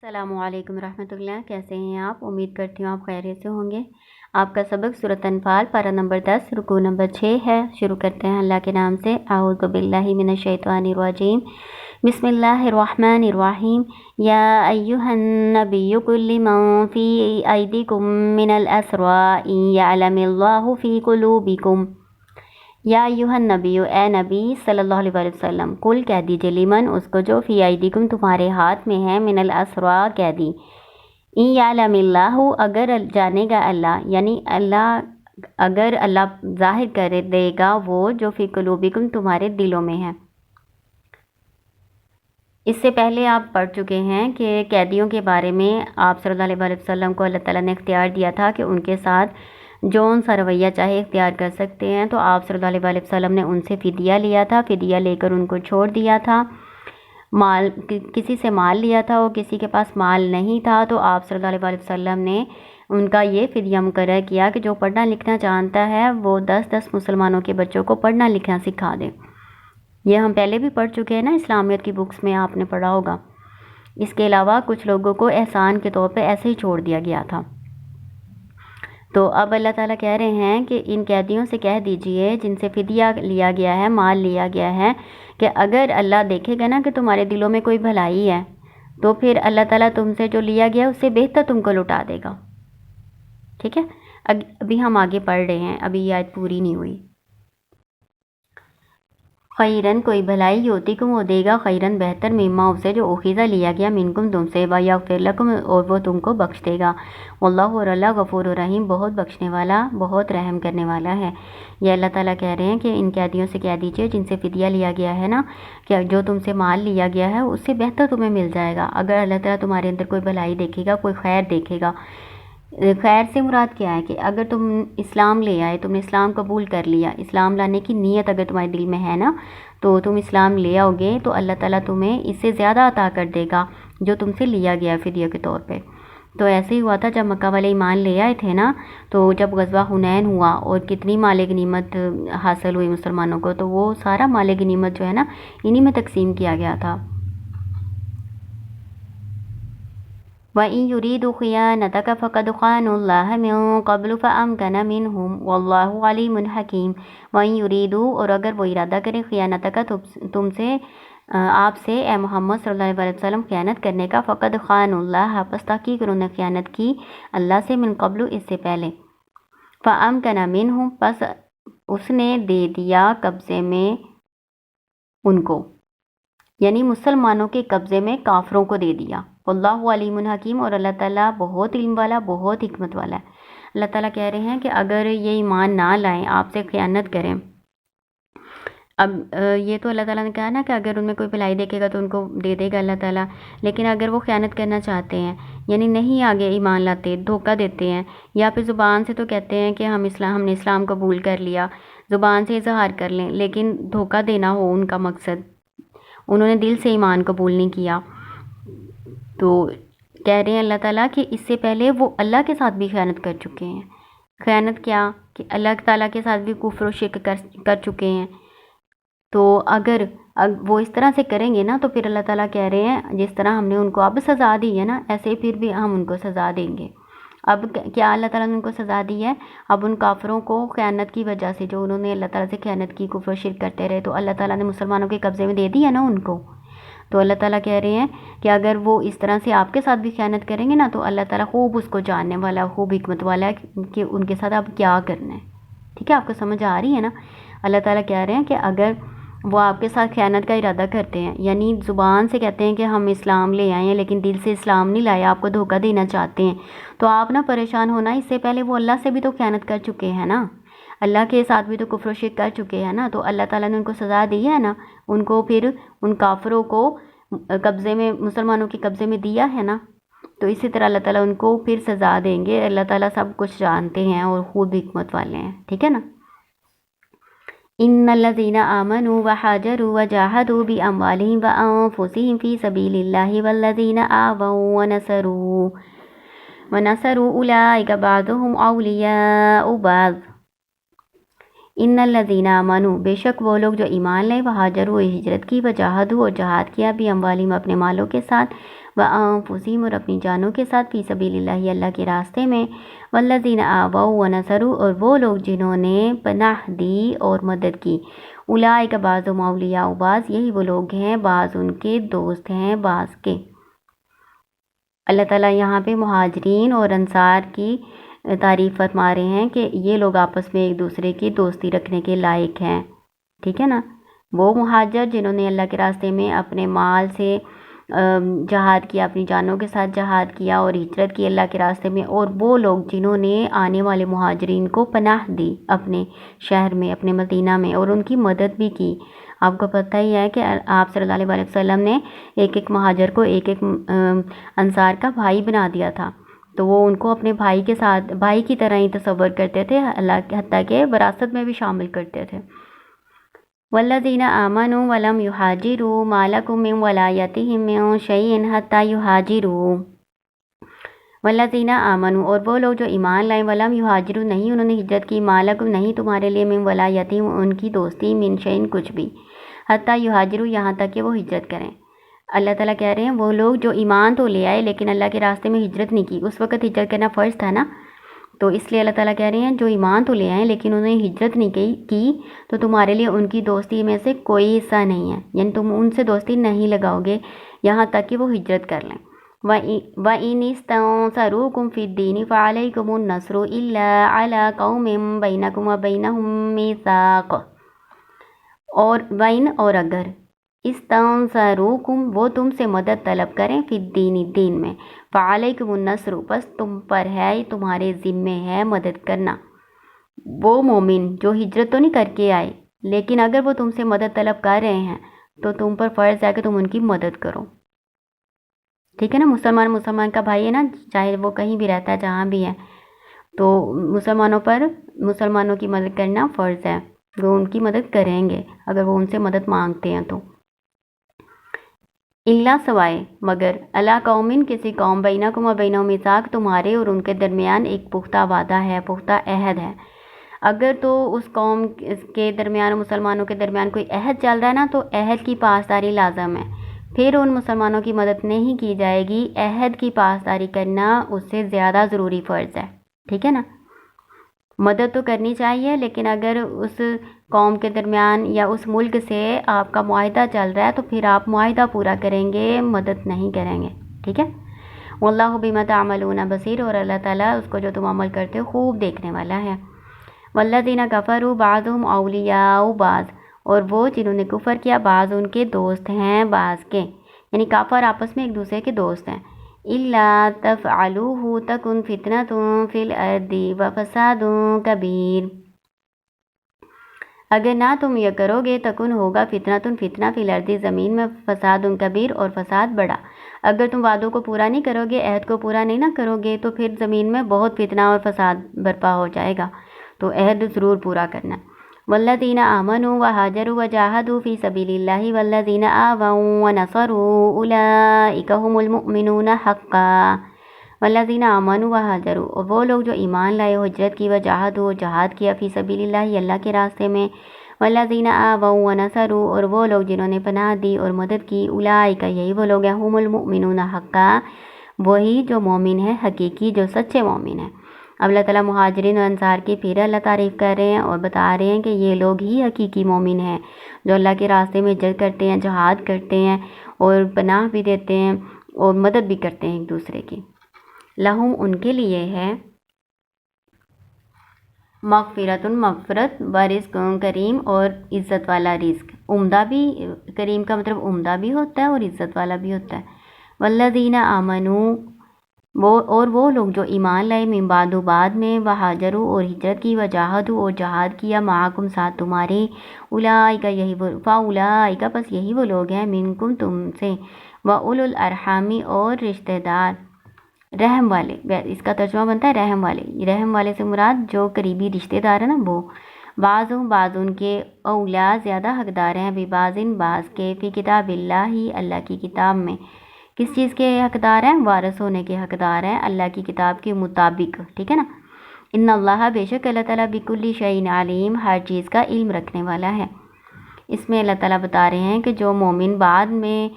السلام علیکم ورحمۃ اللہ، کیسے ہیں آپ؟ امید کرتی ہوں آپ خیریت سے ہوں گے۔ آپ کا سبق سورۃ انفال پارہ نمبر 10 رکوع نمبر 6 ہے۔ شروع کرتے ہیں اللہ کے نام سے۔ اعوذ باللہ من الشیطان الرجیم، بسم اللہ الرحمن الرحیم۔ یا ایہا النبی قل لمن فی ایدیکم من الاسریٰ ان یعلم اللہ فی قلوبکم۔ یا ایہا النبی، اے نبی صلی اللہ علیہ وآلہ وسلم، قل کہہ دیجئے، لمن اس کو جو فی ایدیکم تمہارے ہاتھ میں ہے، من الاسریٰ قیدی، ان یعلم اللہ اگر جانے گا اللہ، یعنی اگر اللہ ظاہر کر دے گا وہ جو فی قلوبکم تمہارے دلوں میں ہے۔ اس سے پہلے آپ پڑھ چکے ہیں کہ قیدیوں کے بارے میں آپ صلی اللہ علیہ وآلہ وسلم کو اللہ تعالیٰ نے اختیار دیا تھا کہ ان کے ساتھ جون سا رویہ چاہے اختیار کر سکتے ہیں، تو آپ صلی اللہ علیہ وآلہ وسلم نے ان سے فدیہ لیا تھا، فدیہ لے کر ان کو چھوڑ دیا تھا۔ مال کسی سے مال لیا تھا، وہ کسی کے پاس مال نہیں تھا، تو آپ صلی اللہ علیہ وآلہ وسلم نے ان کا یہ فدیہ مقرر کیا کہ جو پڑھنا لکھنا جانتا ہے وہ 10 مسلمانوں کے بچوں کو پڑھنا لکھنا سکھا دے۔ یہ ہم پہلے بھی پڑھ چکے ہیں نا، اسلامیت کی بکس میں آپ نے پڑھا ہوگا۔ اس کے علاوہ کچھ لوگوں کو احسان کے طور پہ ایسے ہی چھوڑ دیا گیا تھا۔ تو اب اللہ تعالیٰ کہہ رہے ہیں کہ ان قیدیوں سے کہہ دیجئے جن سے فدیہ لیا گیا ہے، مال لیا گیا ہے، کہ اگر اللہ دیکھے گا نا کہ تمہارے دلوں میں کوئی بھلائی ہے تو پھر اللہ تعالیٰ تم سے جو لیا گیا اس سے بہتر تم کو لوٹا دے گا۔ ٹھیک ہے، ابھی ہم آگے پڑھ رہے ہیں، ابھی یہ آیت پوری نہیں ہوئی۔ خیرن کوئی بھلائی ہوتی کم وہ دے گا، خیرن بہتر، مما اسے جو اخیزہ لیا گیا منکم تم سے، ویغفر لکم اور وہ تم کو بخش دے گا، واللہ اور اللہ غفور الرحیم بہت بخشنے والا بہت رحم کرنے والا ہے۔ یہ اللہ تعالیٰ کہہ رہے ہیں کہ ان قیدیوں سے کہہ دیجئے جن سے فدیہ لیا گیا ہے نا، کہ جو تم سے مال لیا گیا ہے اس سے بہتر تمہیں مل جائے گا اگر اللہ تعالیٰ تمہارے اندر کوئی بھلائی دیکھے گا، کوئی خیر دیکھے گا۔ خیر سے مراد کیا ہے کہ اگر تم اسلام لے آئے، تم نے اسلام قبول کر لیا، اسلام لانے کی نیت اگر تمہارے دل میں ہے نا، تو تم اسلام لے آؤ گے تو اللہ تعالیٰ تمہیں اس سے زیادہ عطا کر دے گا جو تم سے لیا گیا فدیہ کے طور پہ۔ تو ایسے ہی ہوا تھا جب مکہ والے ایمان لے آئے تھے نا، تو جب غزوہ حنین ہوا اور کتنی مال غنیمت حاصل ہوئی مسلمانوں کو، تو وہ سارا مال غنیمت جو ہے نا انہی میں تقسیم کیا گیا تھا۔ وَإِن يُرِيدُوا خِيَانَتَكَ فَقَدْ خَانُوا اللَّهَ مِن قَبْلُ فَأَمْكَنَ مِنْهُمْ وَاللَّهُ عَلِيمٌ حَكِيمٌ۔ وَإِن يُرِيدُوا اور اگر وہ ارادہ کریں خِيَانَتَكَ تم سے، آپ سے اے محمد صلی اللہ علیہ وسلم خیانت کرنے کا، فَقَدْ خَانُوا اللَّهَ پس تحقیق انہوں نے خیانت کی اللہ سے، من قبل اس سے پہلے، فَأَمْكَنَ مِنْهُمْ پس اس نے دے دیا قبضے میں ان کو، یعنی مسلمانوں کے قبضے میں کافروں کو دے دیا۔ واللہ علیم حکیم اور اللہ تعالیٰ بہت علم والا بہت حکمت والا ہے۔ اللہ تعالیٰ کہہ رہے ہیں کہ اگر یہ ایمان نہ لائیں، آپ سے خیانت کریں، اب یہ تو اللہ تعالیٰ نے کہا نا کہ اگر ان میں کوئی بھلائی دیکھے گا تو ان کو دے دے گا اللہ تعالیٰ، لیکن اگر وہ خیانت کرنا چاہتے ہیں، یعنی نہیں آگے ایمان لاتے، دھوکہ دیتے ہیں، یا پھر زبان سے تو کہتے ہیں کہ ہم نے اسلام قبول کر لیا، زبان سے اظہار کر لیں، لیکن دھوکہ دینا ہو ان کا مقصد، انہوں نے دل سے ایمان قبول نہیں کیا، تو کہہ رہے ہیں اللہ تعالیٰ کہ اس سے پہلے وہ اللہ کے ساتھ بھی خیانت کر چکے ہیں۔ خیانت کیا کہ اللہ تعالیٰ کے ساتھ بھی کفر و شرک کر چکے ہیں۔ تو اگر وہ اس طرح سے کریں گے نا، تو پھر اللہ تعالیٰ کہہ رہے ہیں جس طرح ہم نے ان کو اب سزا دی ہے نا، ایسے پھر بھی ہم ان کو سزا دیں گے۔ اب کیا اللہ تعالیٰ نے ان کو سزا دی ہے؟ اب ان کافروں کو خیانت کی وجہ سے، جو انہوں نے اللہ تعالیٰ سے خیانت کی، کفر و شرک کرتے رہے، تو اللہ تعالیٰ نے مسلمانوں کے قبضے میں دے دی ہے نا ان کو۔ تو اللہ تعالیٰ کہہ رہے ہیں کہ اگر وہ اس طرح سے آپ کے ساتھ بھی خیانت کریں گے نا، تو اللہ تعالیٰ خوب اس کو جاننے والا، خوب حکمت والا ہے کہ ان کے ساتھ اب کیا کرنا ہے۔ ٹھیک ہے، آپ کو سمجھ آ رہی ہے نا؟ اللہ تعالیٰ کہہ رہے ہیں کہ اگر وہ آپ کے ساتھ خیانت کا ارادہ کرتے ہیں، یعنی زبان سے کہتے ہیں کہ ہم اسلام لے آئے ہیں لیکن دل سے اسلام نہیں لایا، آپ کو دھوکہ دینا چاہتے ہیں، تو آپ نہ پریشان ہونا، اس سے پہلے وہ اللہ سے بھی تو خیانت کر چکے ہیں نا، اللہ کے ساتھ بھی تو کفر و شرک کر چکے ہیں نا، تو اللہ تعالیٰ نے ان کو سزا دی ہے نا، ان کو پھر ان کافروں کو قبضے میں، مسلمانوں کے قبضے میں دیا ہے نا، تو اسی طرح اللہ تعالیٰ ان کو پھر سزا دیں گے۔ اللہ تعالیٰ سب کچھ جانتے ہیں اور خود حکمت والے ہیں۔ ٹھیک ہے نا؟ ان الذين آمنوا وهاجروا وجاهدوا بأموالهم وأنفسهم في سبيل الله والذين آووا ونصروا أولئك بعضهم أولياء بعض۔ ان الذين آمنوا بے شک وہ لوگ جو ایمان لائے، وہاجروا ہجرت کی، وجاہدوا اور جہاد کیا، باموالہم اپنے مالوں کے ساتھ، وانفسہم اور اپنی جانوں کے ساتھ فی سبیل اللہ اللہ کے راستے میں، والذین آووا ونصروا اور وہ لوگ جنہوں نے پناہ دی اور مدد کی، اولئک بعضهم اولیاء بعض، یہی وہ لوگ ہیں بعض ان کے دوست ہیں بعض کے۔ اللہ تعالیٰ یہاں پہ مہاجرین اور انصار کی تعریف فرما رہے ہیں کہ یہ لوگ آپس میں ایک دوسرے کی دوستی رکھنے کے لائق ہیں، ٹھیک ہے نا۔ وہ مہاجر جنہوں نے اللہ کے راستے میں اپنے مال سے جہاد کیا، اپنی جانوں کے ساتھ جہاد کیا اور ہجرت کی اللہ کے راستے میں، اور وہ لوگ جنہوں نے آنے والے مہاجرین کو پناہ دی اپنے شہر میں، اپنے مدینہ میں، اور ان کی مدد بھی کی۔ آپ کو پتہ ہی ہے کہ آپ صلی اللہ علیہ وسلم نے ایک ایک مہاجر کو ایک ایک انصار کا بھائی بنا دیا تھا، تو وہ ان کو اپنے بھائی کے ساتھ بھائی کی طرح ہی تصور کرتے تھے، اللہ حتیٰ کہ وراثت میں بھی شامل کرتے تھے۔ والذین آمنوا ولم یہاجروا ما لکم من ولایتہم من شیء حتی یہاجروا۔ والذین آمنوا اور وہ لوگ جو ایمان لائے، ولم یہاجروا نہیں انہوں نے ہجرت کی، ما لکم نہیں تمہارے لیے، من ولایتہم ان کی دوستی، من شیء کچھ بھی، حتی یہاجروا یہاں تک کہ وہ ہجرت کریں۔ اللہ تعالیٰ کہہ رہے ہیں وہ لوگ جو ایمان تو لے آئے لیکن اللہ کے راستے میں ہجرت نہیں کی، اس وقت ہجرت کرنا فرض تھا نا، تو اس لیے اللہ تعالیٰ کہہ رہے ہیں جو ایمان تو لے آئے لیکن انہوں نے ہجرت نہیں کی تو تمہارے لیے ان کی دوستی میں سے کوئی حصہ نہیں ہے، یعنی تم ان سے دوستی نہیں لگاؤ گے یہاں تک کہ وہ ہجرت کر لیں۔ وَإِنِ اسْتَنصَرُوكُمْ فِي الدِّينِ فَعَلَيْكُمُ النَّصْرُ إِلَّا عَلَىٰ قَوْمٍ بَيْنَكُمْ وَبَيْنَهُم مِّيثَاقٌ، اور وَإِنْ اور اگر استنصروکم وہ تم سے مدد طلب کریں فی الدین دین میں، فعلیکم النصر بس تم پر ہے، تمہارے ذمے ہے مدد کرنا۔ وہ مومن جو ہجرت تو نہیں کر کے آئے لیکن اگر وہ تم سے مدد طلب کر رہے ہیں تو تم پر فرض ہے کہ تم ان کی مدد کرو، ٹھیک ہے نا۔ مسلمان کا بھائی ہے نا، چاہے وہ کہیں بھی رہتا ہے جہاں بھی ہے، تو مسلمانوں کی مدد کرنا فرض ہے، وہ ان کی مدد کریں گے اگر وہ ان سے مدد مانگتے ہیں تو۔ اللہ سوائے مگر، اللہ قومن کسی قوم، بینکم و بینہم میثاق تمہارے اور ان کے درمیان ایک پختہ وعدہ ہے، پختہ عہد ہے۔ اگر تو اس قوم کے درمیان اور مسلمانوں کے درمیان کوئی عہد چل رہا ہے نا تو عہد کی پاسداری لازم ہے، پھر ان مسلمانوں کی مدد نہیں کی جائے گی، عہد کی پاسداری کرنا اس سے زیادہ ضروری فرض ہے، ٹھیک ہے نا۔ مدد تو کرنی چاہیے لیکن اگر اس قوم کے درمیان یا اس ملک سے آپ کا معاہدہ چل رہا ہے تو پھر آپ معاہدہ پورا کریں گے، مدد نہیں کریں گے، ٹھیک ہے۔ واللہ بما تعملون بصیر اور اللہ تعالیٰ اس کو جو تم عمل کرتے ہو خوب دیکھنے والا ہے۔ والذین کفروا بعضهم اولیاء بعض اور وہ جنہوں نے کفر کیا بعض ان کے دوست ہیں بعض کے، یعنی کافر آپس میں ایک دوسرے کے دوست ہیں۔ الا تفعلوه تکن فتنۃ فی الارض وفساد کبیر، اگر نہ تم یہ کرو گے تکن ہوگا فتنہ فی الارض زمین میں، فساد کبیر اور فساد بڑا۔ اگر تم وعدوں کو پورا نہیں کرو گے، عہد کو پورا نہیں نہ کرو گے تو پھر زمین میں بہت فتنہ اور فساد برپا ہو جائے گا، تو عہد ضرور پورا کرنا۔ والذین آمنوا وہاجروا وجاہدوا فی سبیل اللہ والذین آووا ونصروا اولئک هم المؤمنون حقا۔ والذین آمنوا وہاجروا اور وہ لوگ جو ایمان لائے و ہجرت کی، وجاہدوا جہاد کیا، فی سبیل اللہ اللہ کے راستے میں، والذین آووا ونصروا اور وہ لوگ جنہوں نے پناہ دی اور مدد کی، اولئک یہی وہ لوگ ہیں، هم المؤمنون حقا وہی جو مومن ہے حقیقی، جو سچے مومن ہیں۔ اب اللہ تعالیٰ مہاجرین اور انصار کی پھر اللہ تعریف کر رہے ہیں اور بتا رہے ہیں کہ یہ لوگ ہی حقیقی مومن ہیں جو اللہ کے راستے میں ہجرت کرتے ہیں، جہاد کرتے ہیں اور پناہ بھی دیتے ہیں اور مدد بھی کرتے ہیں ایک دوسرے کی۔ لہم ان کے لیے ہے مغفرت و رزق کریم اور عزت والا رزق، عمدہ بھی، کریم کا مطلب عمدہ بھی ہوتا ہے اور عزت والا بھی ہوتا ہے۔ والذین آمنوا وہ لوگ جو ایمان لائے، من بعد بعد میں، وہاجروا اور ہجرت کی، وجاہدوا اور جہاد کیا، معکم ساتھ تمہارے، اولئک فاولئک پس یہی وہ لوگ ہیں، منکم تم سے، واولو الارحام اور رشتہ دار، رحم والے، اس کا ترجمہ بنتا ہے رحم والے، رحم والے سے مراد جو قریبی رشتہ دار ہیں نا وہ، بعض ان کے اولا زیادہ حقدار ہیں، ببعض بعض کے، فی کتاب اللہ اللہ کی کتاب میں، کس چیز کے حقدار ہیں؟ وارث ہونے کے حقدار ہیں اللہ کی کتاب کے مطابق، ٹھیک ہے نا۔ ان اللہ بے شک اللہ تعالیٰ بکل شیء علیم ہر چیز کا علم رکھنے والا ہے۔ اس میں اللہ تعالیٰ بتا رہے ہیں کہ جو مومن بعد میں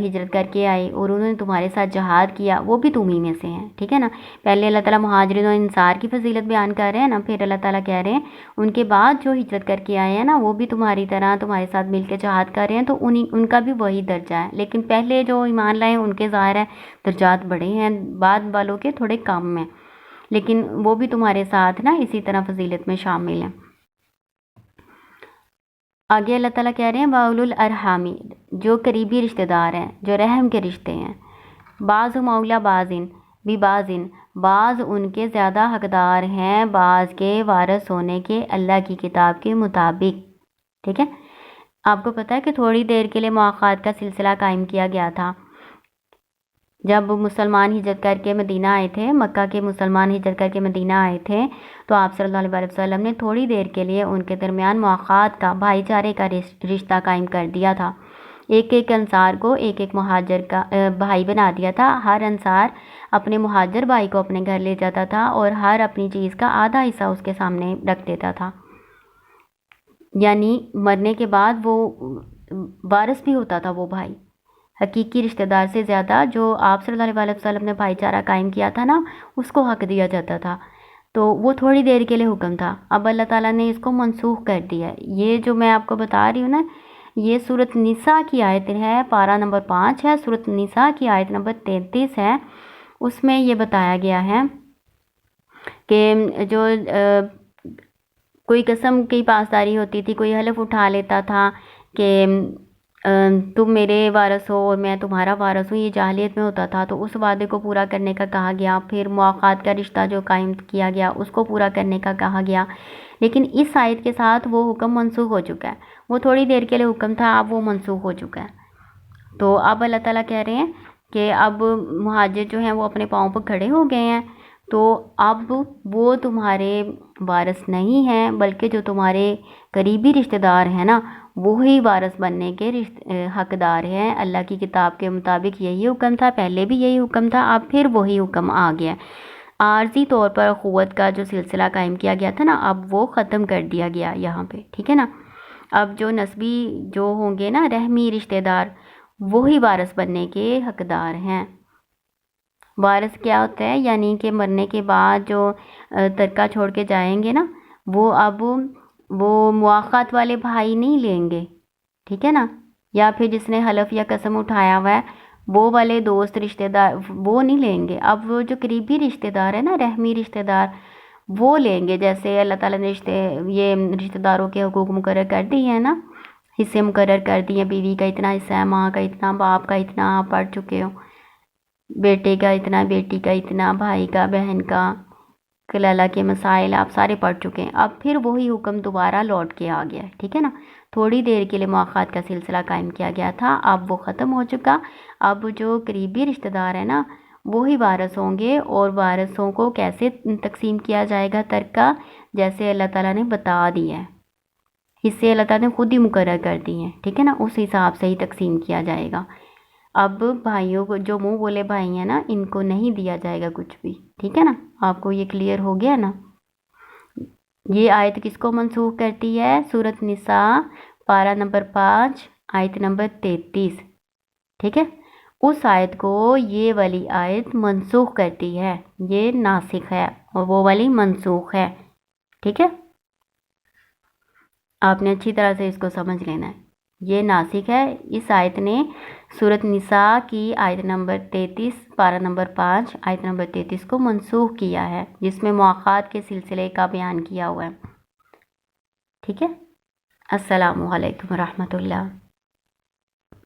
ہجرت کر کے آئے اور انہوں نے تمہارے ساتھ جہاد کیا وہ بھی تم ہی میں سے ہیں، ٹھیک ہے نا۔ پہلے اللہ تعالیٰ مہاجرین و انصار کی فضیلت بیان کر رہے ہیں نا، پھر اللہ تعالیٰ کہہ رہے ہیں ان کے بعد جو ہجرت کر کے آئے ہیں نا وہ بھی تمہاری طرح تمہارے ساتھ مل کے جہاد کر رہے ہیں، تو ان کا بھی وہی درجہ ہے، لیکن پہلے جو ایمان لائے ان کے ظاہر ہے درجات بڑے ہیں، بعد والوں کے تھوڑے کم ہیں، لیکن وہ بھی تمہارے ساتھ نا اسی طرح فضیلت میں شامل ہیں۔ آگے اللہ تعالیٰ کہہ رہے ہیں وَأُولُو الْأَرْحَامِ، جو قریبی رشتہ دار ہیں، جو رحم کے رشتے ہیں، بعض مولا بازن بھی بازن، بعض ان کے زیادہ حقدار ہیں بعض کے وارث ہونے کے اللہ کی کتاب کے مطابق، ٹھیک ہے۔ آپ کو پتہ ہے کہ تھوڑی دیر کے لیے مواخات کا سلسلہ قائم کیا گیا تھا جب مسلمان ہجرت کر کے مدینہ آئے تھے، مکہ کے مسلمان ہجرت کر کے مدینہ آئے تھے، تو آپ صلی اللہ علیہ وسلم نے تھوڑی دیر کے لیے ان کے درمیان مواخات کا، بھائی چارے کا رشتہ قائم کر دیا تھا۔ ایک ایک انصار کو ایک ایک مہاجر کا بھائی بنا دیا تھا، ہر انصار اپنے مہاجر بھائی کو اپنے گھر لے جاتا تھا اور ہر اپنی چیز کا آدھا حصہ اس کے سامنے رکھ دیتا تھا، یعنی مرنے کے بعد وہ وارث بھی ہوتا تھا وہ بھائی، حقیقی رشتہ دار سے زیادہ جو آپ صلی اللہ علیہ وسلم نے بھائی چارہ قائم کیا تھا نا اس کو حق دیا جاتا تھا، تو وہ تھوڑی دیر کے لیے حکم تھا، اب اللہ تعالیٰ نے اس کو منسوخ کر دیا ہے۔ یہ جو میں آپ کو بتا رہی ہوں نا، یہ سورۃ نساء کی آیت ہے، پارہ نمبر 5 ہے، سورۃ نساء کی آیت نمبر 33 ہے، اس میں یہ بتایا گیا ہے کہ جو کوئی قسم کی پاسداری ہوتی تھی، کوئی حلف اٹھا لیتا تھا کہ تم میرے وارث ہو اور میں تمہارا وارث ہوں، یہ جاہلیت میں ہوتا تھا، تو اس وعدے کو پورا کرنے کا کہا گیا، پھر مواخات کا رشتہ جو قائم کیا گیا اس کو پورا کرنے کا کہا گیا، لیکن اس آیت کے ساتھ وہ حکم منسوخ ہو چکا ہے، وہ تھوڑی دیر کے لیے حکم تھا، اب وہ منسوخ ہو چکا ہے۔ تو اب اللہ تعالیٰ کہہ رہے ہیں کہ اب مہاجر جو ہیں وہ اپنے پاؤں پر کھڑے ہو گئے ہیں، تو اب وہ تمہارے وارث نہیں ہیں، بلکہ جو تمہارے قریبی رشتہ دار ہیں نا وہی وارث بننے کے حقدار ہیں، اللہ کی کتاب کے مطابق یہی حکم تھا، پہلے بھی یہی حکم تھا، اب پھر وہی حکم آ گیا، عارضی طور پر اخوت کا جو سلسلہ قائم کیا گیا تھا نا اب وہ ختم کر دیا گیا یہاں پہ، ٹھیک ہے نا۔ اب جو نسبی جو ہوں گے نا رحمی رشتہ دار وہی وارث بننے کے حقدار ہیں۔ وارث کیا ہوتا ہے؟ یعنی کہ مرنے کے بعد جو ترکہ چھوڑ کے جائیں گے نا وہ اب وہ مواخات والے بھائی نہیں لیں گے، ٹھیک ہے نا، یا پھر جس نے حلف یا قسم اٹھایا ہوا ہے وہ والے دوست رشتہ دار وہ نہیں لیں گے، اب وہ جو قریبی رشتہ دار ہے نا رحمی رشتہ دار وہ لیں گے، جیسے اللہ تعالیٰ نے یہ رشتہ داروں کے حقوق مقرر کر دی ہیں نا، حصے مقرر کر دی ہیں، بیوی کا اتنا حصہ ہے، ماں کا اتنا، باپ کا اتنا، آپ پڑھ چکے ہو، بیٹے کا اتنا، بیٹی کا اتنا، بھائی کا، بہن کا، کلالہ کے مسائل آپ سارے پڑھ چکے ہیں، اب پھر وہی حکم دوبارہ لوٹ کے آ گیا ہے، ٹھیک ہے نا۔ تھوڑی دیر کے لیے مواخات کا سلسلہ قائم کیا گیا تھا، اب وہ ختم ہو چکا، اب جو قریبی رشتہ دار ہیں نا وہی وارث ہوں گے، اور وارثوں کو کیسے تقسیم کیا جائے گا ترکہ، جیسے اللہ تعالیٰ نے بتا دیا ہے، حصے اللہ تعالیٰ نے خود ہی مقرر کر دی ہیں، ٹھیک ہے نا، اس حساب سے ہی تقسیم کیا جائے گا۔ اب بھائیوں کو جو منہ بولے بھائی ہیں نا ان کو نہیں دیا جائے گا کچھ بھی، ٹھیک ہے نا، آپ کو یہ کلیئر ہو گیا نا۔ یہ آیت کس کو منسوخ کرتی ہے؟ سورۃ نساء پارہ نمبر 5 آیت نمبر 33، ٹھیک ہے، اس آیت کو یہ والی آیت منسوخ کرتی ہے، یہ ناسخ ہے اور وہ والی منسوخ ہے، ٹھیک ہے، آپ نے اچھی طرح سے اس کو سمجھ لینا ہے، یہ ناسخ ہے، اس آیت نے سورۃ نساء کی آیت نمبر 33 پارہ نمبر 5 آیت نمبر 33 کو منسوخ کیا ہے، جس میں مواخات کے سلسلے کا بیان کیا ہوا ہے، ٹھیک ہے۔ السلام علیکم ورحمۃ اللہ۔